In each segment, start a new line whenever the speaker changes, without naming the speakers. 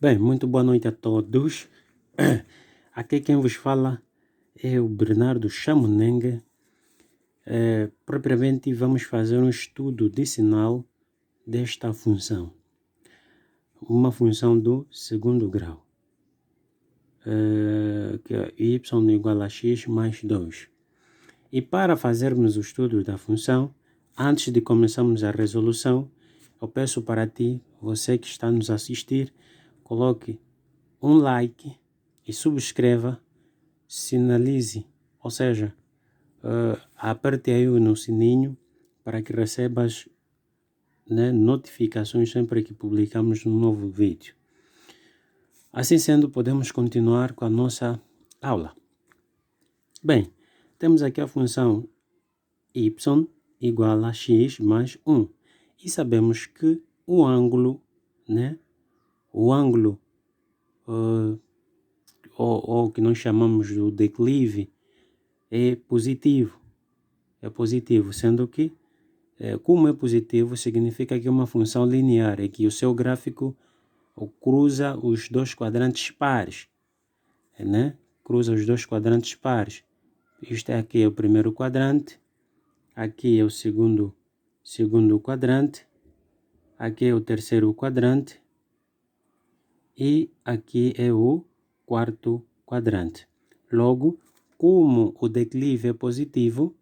Bem, muito boa noite a todos. Aqui quem vos fala é o Bernardo Chamunengue. Propriamente vamos fazer um estudo de sinal desta função. Uma função do segundo grau. Que é y igual a x mais 2. E para fazermos o estudo da função, antes de começarmos a resolução, eu peço para ti, você que está nos assistir, coloque um like e subscreva, sinalize, ou seja, aperte aí no sininho para que recebas notificações sempre que publicamos um novo vídeo. Assim sendo, podemos continuar com a nossa aula. Bem, temos aqui a função y igual a x mais 1. E sabemos que o ângulo, ou que nós chamamos do declive, é positivo. É positivo, sendo que, como é positivo, significa que é uma função linear, é que o seu gráfico cruza os dois quadrantes pares, Cruza os dois quadrantes pares. Isto aqui é o primeiro quadrante, aqui é o segundo quadrante, aqui é o terceiro quadrante e aqui é o quarto quadrante. Logo, como o declive é positivo,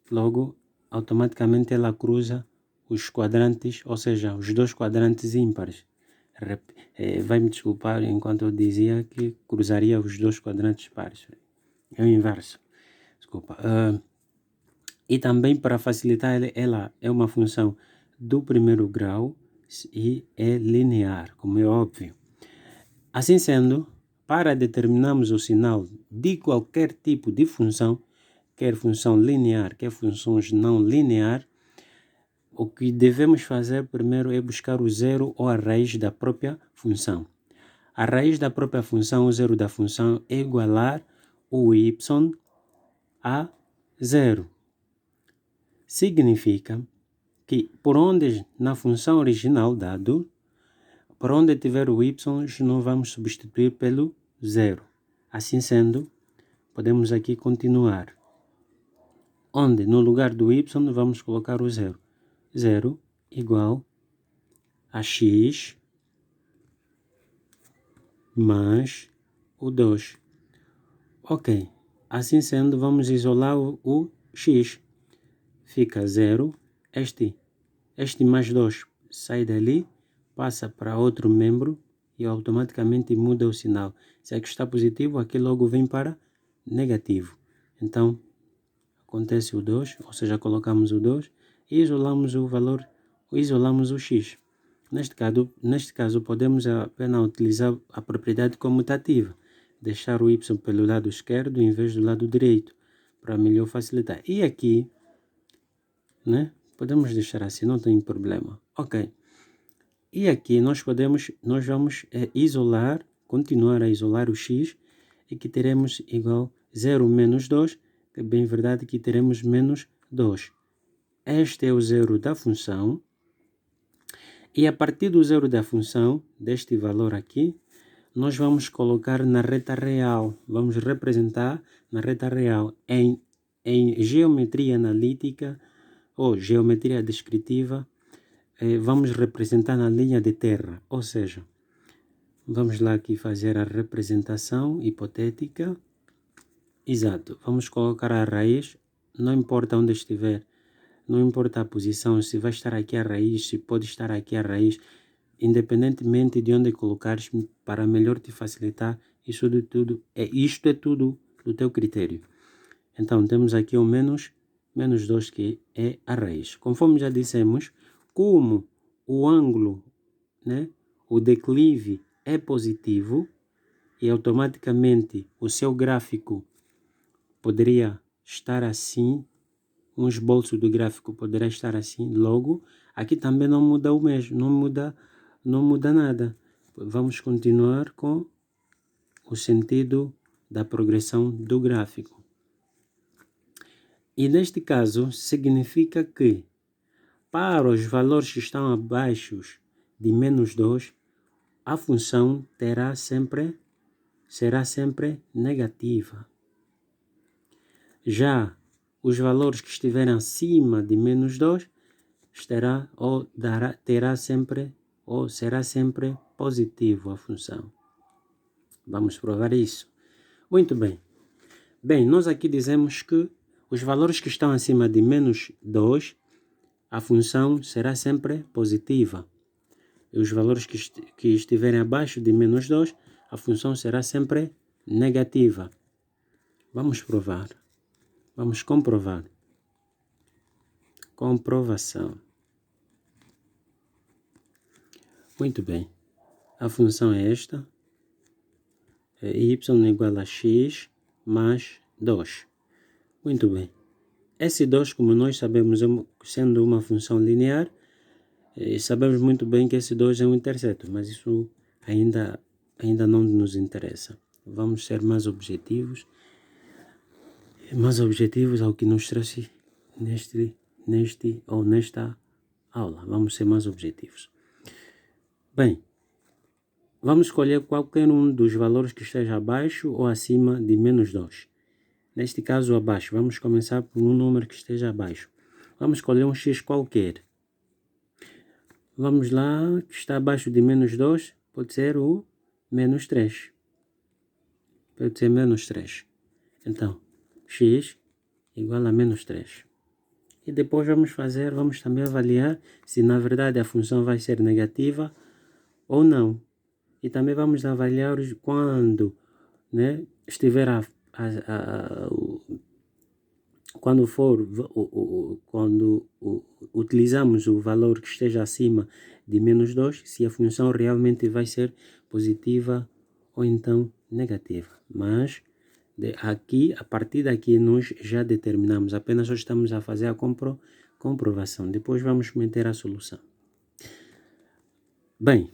logo automaticamente ela cruza os quadrantes, ou seja, os dois quadrantes ímpares. Vai me desculpar enquanto eu dizia que cruzaria os dois quadrantes pares. É o inverso. Desculpa. E também, para facilitar, ela é uma função do primeiro grau e é linear, como é óbvio. Assim sendo, para determinarmos o sinal de qualquer tipo de função, quer função linear, quer funções não linear, o que devemos fazer primeiro é buscar o zero ou a raiz da própria função. A raiz da própria função, o zero da função, é igualar o y a zero. Significa que por onde na função original dado, por onde tiver o y, não vamos substituir pelo zero. Assim sendo, podemos aqui continuar. Onde no lugar do y vamos colocar o zero. 0 igual a x mais o 2. Ok, assim sendo, vamos isolar o x. Fica 0, este mais 2 sai dali, passa para outro membro e automaticamente muda o sinal. Se aqui está positivo, aqui logo vem para negativo. Então, acontece o 2, ou seja, colocamos o 2 e isolamos o valor, isolamos o x. Neste caso, podemos apenas utilizar a propriedade comutativa, deixar o y pelo lado esquerdo em vez do lado direito, para melhor facilitar. E aqui, podemos deixar assim, não tem problema. Ok. E aqui nós vamos continuar a isolar o x, e que teremos igual 0 menos 2, que é bem verdade que teremos menos 2. Este é o zero da função. E a partir do zero da função, deste valor aqui, nós vamos colocar na reta real. Vamos representar na reta real em geometria analítica ou geometria descritiva. Vamos representar na linha de terra. Ou seja, vamos lá aqui fazer a representação hipotética. Exato. Vamos colocar a raiz. Não importa onde estiver. Não importa a posição, se vai estar aqui a raiz, se pode estar aqui a raiz, independentemente de onde colocares, para melhor te facilitar, isto é tudo do teu critério. Então, temos aqui o menos 2, que é a raiz. Conforme já dissemos, como o ângulo, o declive é positivo, e automaticamente o seu gráfico poderia estar assim, um esboço do gráfico poderá estar assim, logo, aqui também não muda o mesmo, não muda nada. Vamos continuar com o sentido da progressão do gráfico. E neste caso, significa que para os valores que estão abaixo de menos 2, a função será sempre negativa. Já os valores que estiverem acima de menos 2 será sempre positivo a função. Vamos provar isso. Muito bem. Bem, nós aqui dizemos que os valores que estão acima de menos 2, a função será sempre positiva. E os valores que estiverem abaixo de menos 2, a função será sempre negativa. Vamos provar. Vamos comprovar. Comprovação. Muito bem. A função é esta. Y igual a x mais 2. Muito bem. Esse 2, como nós sabemos, sendo uma função linear, sabemos muito bem que esse 2 é um interceto, mas isso ainda não nos interessa. Vamos ser mais objetivos ao que nos trouxe nesta aula. Vamos ser mais objetivos. Bem, vamos escolher qualquer um dos valores que esteja abaixo ou acima de menos 2. Neste caso, abaixo. Vamos começar por um número que esteja abaixo. Vamos escolher um x qualquer. Vamos lá, que está abaixo de menos 2, pode ser o menos 3. Pode ser menos 3. Então, x igual a menos 3. E depois vamos também avaliar se na verdade a função vai ser negativa ou não. E também vamos avaliar quando, estiver quando utilizamos o valor que esteja acima de menos 2, se a função realmente vai ser positiva ou então negativa. Mas a partir daqui nós já determinamos, apenas nós estamos a fazer a comprovação. Depois vamos meter a solução. Bem,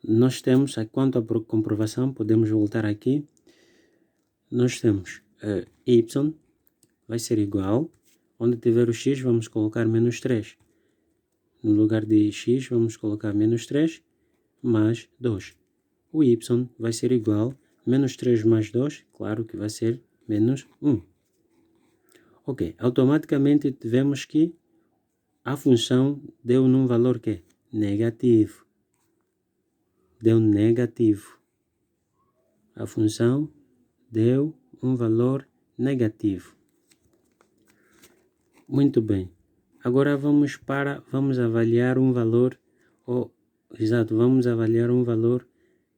nós temos, quanto à comprovação, podemos voltar aqui. Nós temos y vai ser igual, onde tiver o x vamos colocar menos 3. No lugar de x vamos colocar menos 3 mais 2. O y vai ser igual, menos 3 mais 2, claro que vai ser menos 1. Ok, automaticamente vemos que a função deu num valor que é negativo. Deu negativo. A função deu um valor negativo. Muito bem. Agora vamos avaliar um valor, vamos avaliar um valor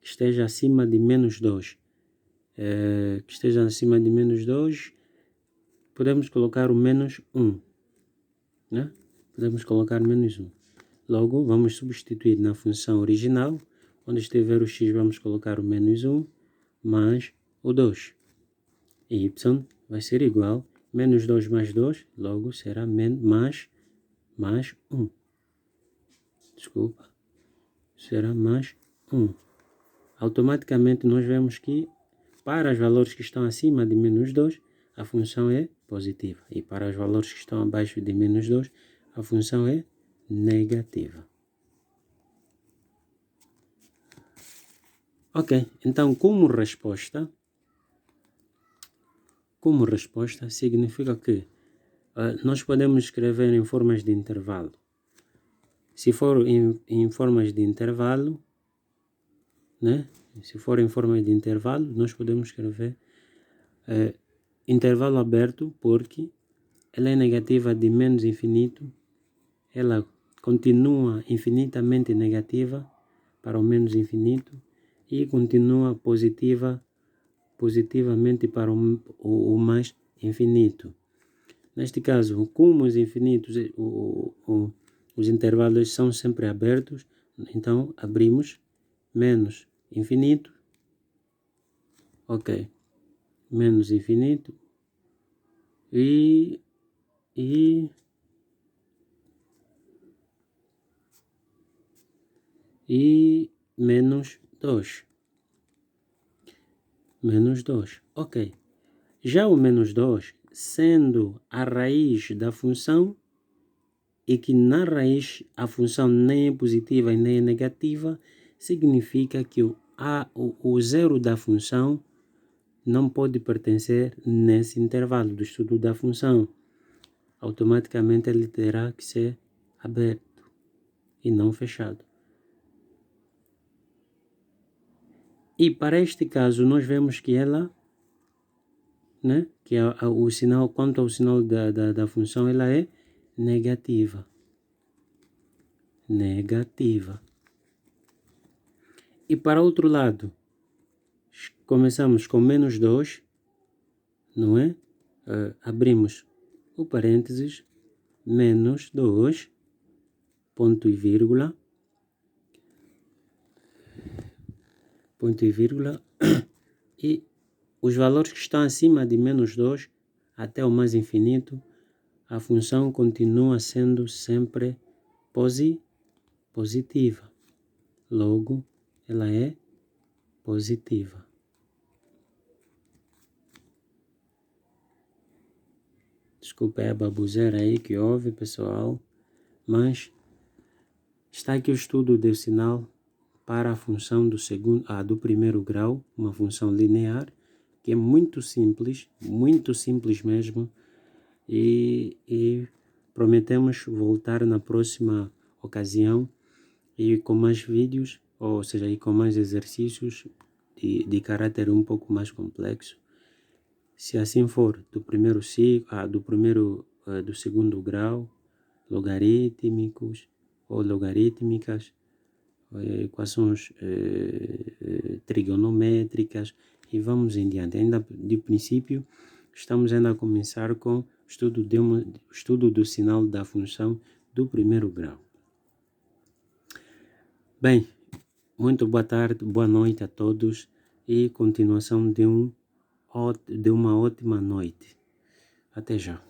que esteja acima de menos 2. Que esteja acima de menos 2, podemos colocar o menos 1. Né? Podemos colocar menos 1. Logo, vamos substituir na função original, onde estiver o x, vamos colocar o menos 1 mais o 2. E y vai ser igual, menos 2 mais 2, logo será mais 1. Desculpa. Será mais 1. Automaticamente nós vemos que para os valores que estão acima de menos 2, a função é positiva. E para os valores que estão abaixo de menos 2, a função é negativa. Ok, então como resposta significa que nós podemos escrever em formas de intervalo. Se for em formas de intervalo, Se for em forma de intervalo, nós podemos escrever intervalo aberto, porque ela é negativa de menos infinito, ela continua infinitamente negativa para o menos infinito e continua positivamente para o mais infinito. Neste caso, como os infinitos, os intervalos são sempre abertos, então abrimos menos infinito, ok, menos infinito e menos 2. Menos 2, ok. Já o menos 2, sendo a raiz da função e que na raiz a função nem é positiva e nem é negativa, significa que o zero da função não pode pertencer nesse intervalo do estudo da função. Automaticamente ele terá que ser aberto e não fechado. E para este caso nós vemos que ela, né, que o sinal, quanto ao sinal da função, ela é negativa. Negativa. E para outro lado, começamos com menos 2, não é? Abrimos o parênteses, menos 2, ponto e vírgula, e os valores que estão acima de menos 2 até o mais infinito, a função continua sendo sempre positiva. Logo, ela é positiva. Desculpa a baboseira aí que houve, pessoal, mas está aqui o estudo do sinal para a função do primeiro grau, uma função linear, que é muito simples mesmo, e prometemos voltar na próxima ocasião e com mais vídeos, ou seja, e com mais exercícios de caráter um pouco mais complexo. Se assim for, do segundo grau, logarítmicos ou logarítmicas, equações trigonométricas e vamos em diante. Ainda de princípio, estamos ainda a começar com o estudo do sinal da função do primeiro grau. Bem, muito boa tarde, boa noite a todos e continuação de uma ótima noite. Até já.